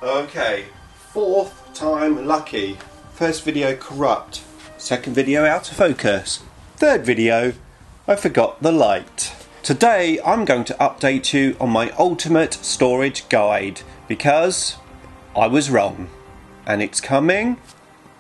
Okay, fourth time lucky. First video corrupt. Second video out of focus. Third video, I forgot the light. Today I'm going to update you on my ultimate storage guide because I was wrong. And it's coming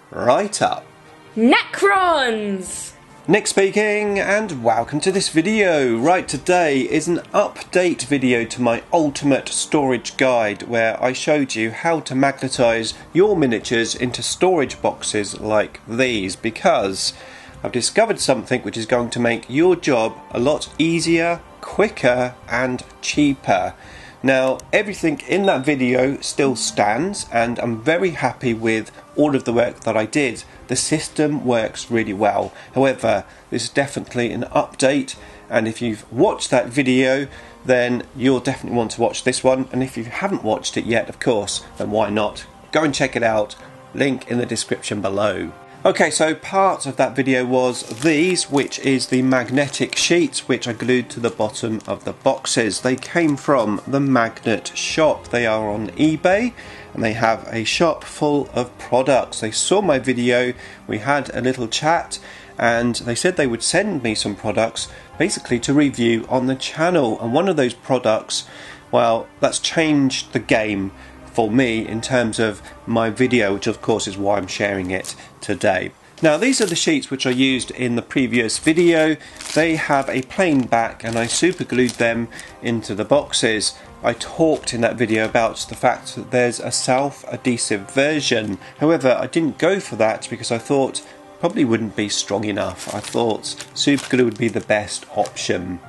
right up. Necrons! Nick speaking, and welcome to this video. Right, today is an update video to my ultimate storage guide where I showed you how to magnetise your miniatures into storage boxes like these, because I've discovered something which is going to make your job a lot easier, quicker and cheaper. Now, everything in that video still stands and I'm very happy with all of the work that I did. The system works really well. However, this is definitely an update, and if you've watched that video then you'll definitely want to watch this one, and if you haven't watched it yet, of course, then why not? Go and check it out. Link in the description below. Okay, so part of that video was these, which is the magnetic sheets which I glued to the bottom of the boxes. They came from the Magnet shop. They are on eBay and they have a shop full of products. They saw my video, we had a little chat, and they said they would send me some products basically to review on the channel. And one of those products, well, that's changed the game for me in terms of my video, which of course is why I'm sharing it today. Now, these are the sheets which I used in the previous video. They have a plain back and I super glued them into the boxes. I talked in that video about the fact that there's a self-adhesive version. However, I didn't go for that because I thought probably wouldn't be strong enough. I thought super glue would be the best option.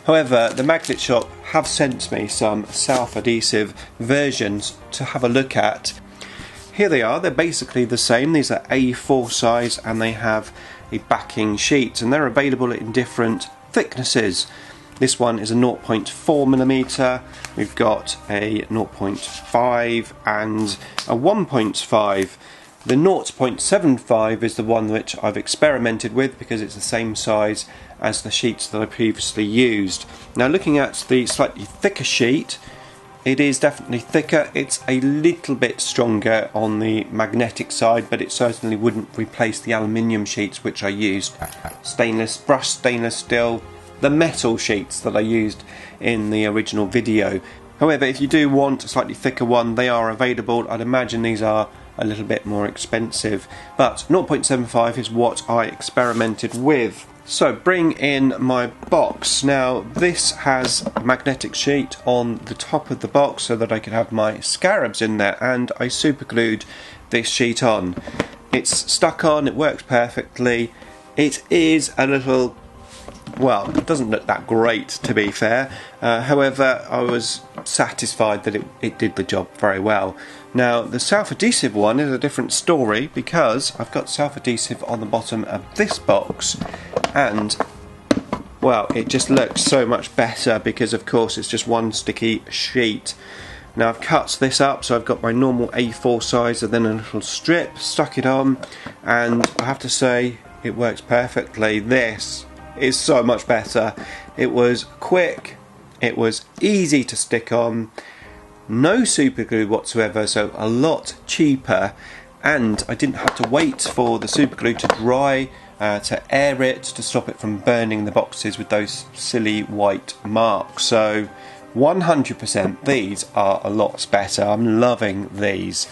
However, the Magnet shop have sent me some self-adhesive versions to have a look at. Here they are. They're basically the same. These are A4 size and they have a backing sheet, and they're available in different thicknesses. This one is a 0.4mm, we've got a 0.5 and a 1.5. The 0.75 is the one which I've experimented with because it's the same size as the sheets that I previously used. Now, looking at the slightly thicker sheet, it is definitely thicker. It's a little bit stronger on the magnetic side, but it certainly wouldn't replace the aluminium sheets which I used. Brushed stainless steel, the metal sheets that I used in the original video. However, if you do want a slightly thicker one, they are available. I'd imagine these are a little bit more expensive, but 0.75 is what I experimented with. So, bring in my box. Now, this has a magnetic sheet on the top of the box so that I could have my scarabs in there, and I super glued this sheet on. It's stuck on, it works perfectly. It is a little, well, it doesn't look that great to be fair. However, I was satisfied that it did the job very well. Now, the self-adhesive one is a different story because I've got self-adhesive on the bottom of this box, and well, it just looks so much better because of course it's just one sticky sheet. Now, I've cut this up, so I've got my normal A4 size and then a little strip, stuck it on, and I have to say it works perfectly. This is so much better. It was quick, it was easy to stick on, no super glue whatsoever, so a lot cheaper, and I didn't have to wait for the super glue to dry to air it to stop it from burning the boxes with those silly white marks. So 100% these are a lot better. I'm loving these.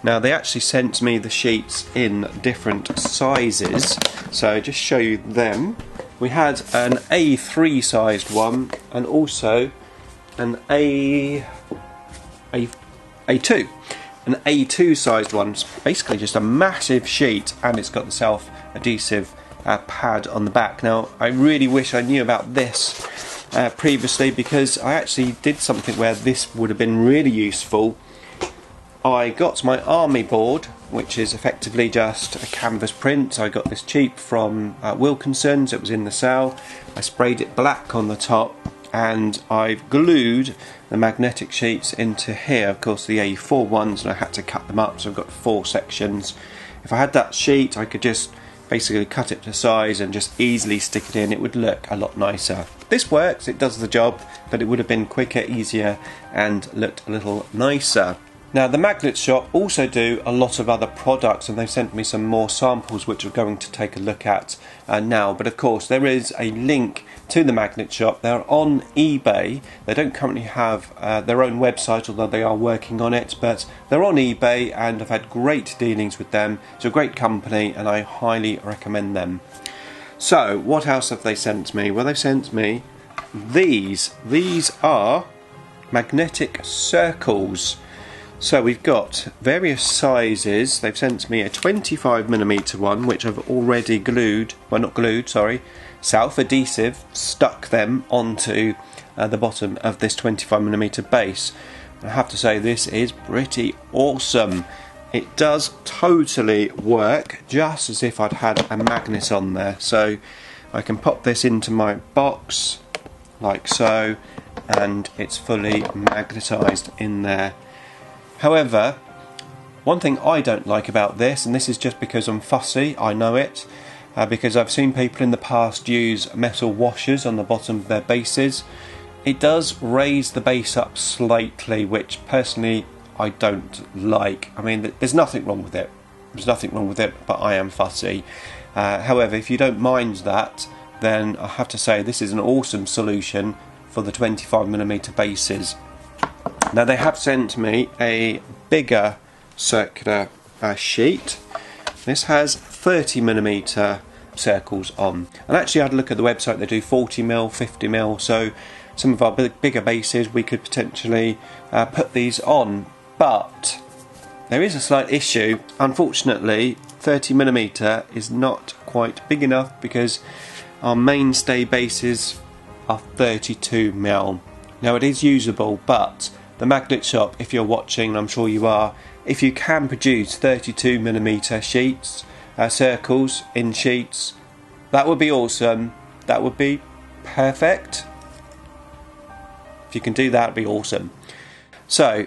Now, they actually sent me the sheets in different sizes, so just show you them. We had an A3 sized one and also an A2. An A2 sized one. It's basically just a massive sheet, and it's got the self-adhesive pad on the back. Now, I really wish I knew about this previously, because I actually did something where this would have been really useful. I got my army board, which is effectively just a canvas print. I got this cheap from Wilkinson's, it was in the sale. I sprayed it black on the top and I've glued the magnetic sheets into here, of course the A4 ones, and I had to cut them up, so I've got 4 sections. If I had that sheet I could just basically cut it to size and just easily stick it in. It would look a lot nicer. This works, it does the job, but it would have been quicker, easier and looked a little nicer. Now the magnet shop also do a lot of other products, and they've sent me some more samples which we're going to take a look at now. But of course there is a link to the magnet shop. They're on eBay. They don't currently have their own website, although they are working on it, but they're on eBay and I've had great dealings with them. It's a great company and I highly recommend them. So what else have they sent me? Well, they've sent me these. These are magnetic circles. So we've got various sizes. They've sent me a 25mm one, which I've already glued, well not glued, sorry, self-adhesive, stuck them onto the bottom of this 25mm base. I have to say this is pretty awesome. It does totally work, just as if I'd had a magnet on there. So I can pop this into my box, like so, and it's fully magnetised in there. However, one thing I don't like about this, and this is just because I'm fussy, I know it, because I've seen people in the past use metal washers on the bottom of their bases. It does raise the base up slightly, which personally I don't like. I mean, there's nothing wrong with it. There's nothing wrong with it, but I am fussy. However, if you don't mind that, then I have to say this is an awesome solution for the 25mm bases. Now they have sent me a bigger circular sheet. This has 30mm circles on, and actually I had a look at the website. They do 40mm, 50mm, so some of our bigger bases we could potentially put these on, but there is a slight issue. Unfortunately 30mm is not quite big enough because our mainstay bases are 32mm. Now it is usable, but the magnet shop, if you're watching, and I'm sure you are, if you can produce 32mm sheets, circles in sheets, that would be awesome. That would be perfect. If you can do that, it'd be awesome. So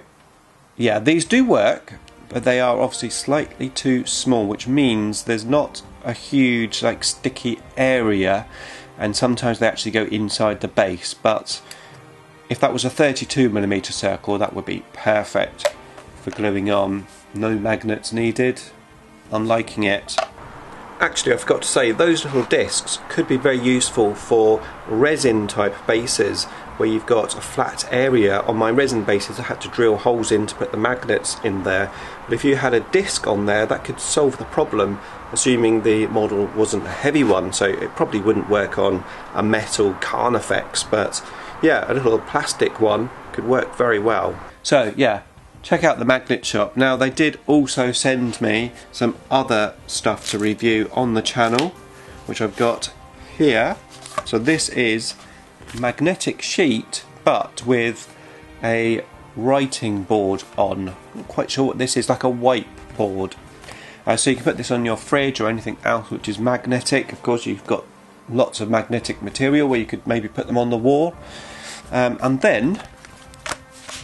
yeah, these do work, but they are obviously slightly too small, which means there's not a huge like sticky area, and sometimes they actually go inside the base. But if that was a 32mm circle, that would be perfect for gluing on. No magnets needed. I'm liking it. Actually, I forgot to say, those little discs could be very useful for resin type bases, where you've got a flat area. On my resin bases I had to drill holes in to put the magnets in there, but if you had a disc on there, that could solve the problem, assuming the model wasn't a heavy one. So it probably wouldn't work on a metal Carnifex, but yeah, a little plastic one could work very well. So yeah, check out the magnet shop. Now they did also send me some other stuff to review on the channel, which I've got here. So this is magnetic sheet, but with a writing board on. I'm not quite sure what this is, like a whiteboard. So you can put this on your fridge or anything else which is magnetic. Of course, you've got lots of magnetic material where you could maybe put them on the wall. And then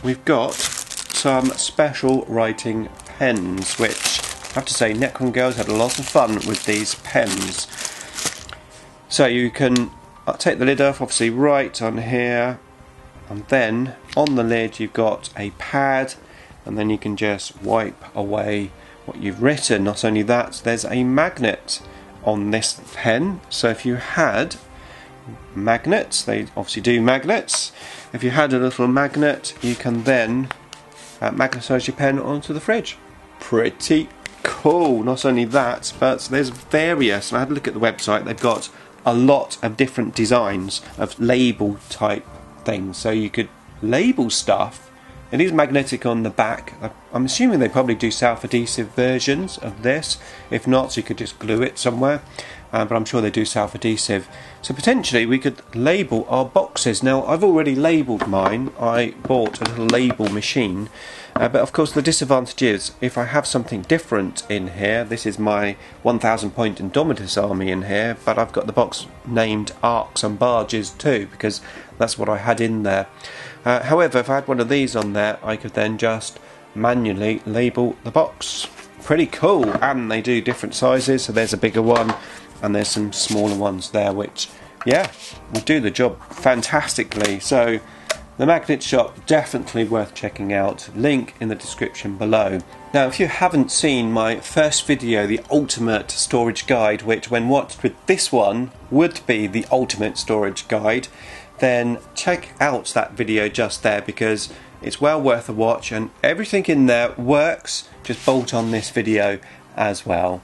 we've got some special writing pens, which I have to say Necron girls had a lot of fun with these pens. So you can take the lid off, obviously write on here, and then on the lid you've got a pad, and then you can just wipe away what you've written. Not only that, there's a magnet on this pen, so if you had magnets, they obviously do magnets, if you had a little magnet you can then magnetise your pen onto the fridge. Pretty cool. Not only that, but there's various, and I had a look at the website, they've got a lot of different designs of label type things, so you could label stuff. It is magnetic on the back. I'm assuming they probably do self-adhesive versions of this. If not, you could just glue it somewhere, but I'm sure they do self-adhesive. So potentially we could label our boxes. Now I've already labelled mine. I bought a little label machine, but of course the disadvantage is if I have something different in here. This is my 1000 point Indomitus army in here, but I've got the box named Arcs and Barges too, because that's what I had in there. However, if I had one of these on there, I could then just manually label the box. Pretty cool. And they do different sizes, so there's a bigger one and there's some smaller ones there, which yeah, will do the job fantastically. So The magnet shop, definitely worth checking out, link in the description below. Now if you haven't seen my first video, the ultimate storage guide, which when watched with this one would be the ultimate storage guide, then check out that video just there because it's well worth a watch and everything in there works. Just bolt on this video as well.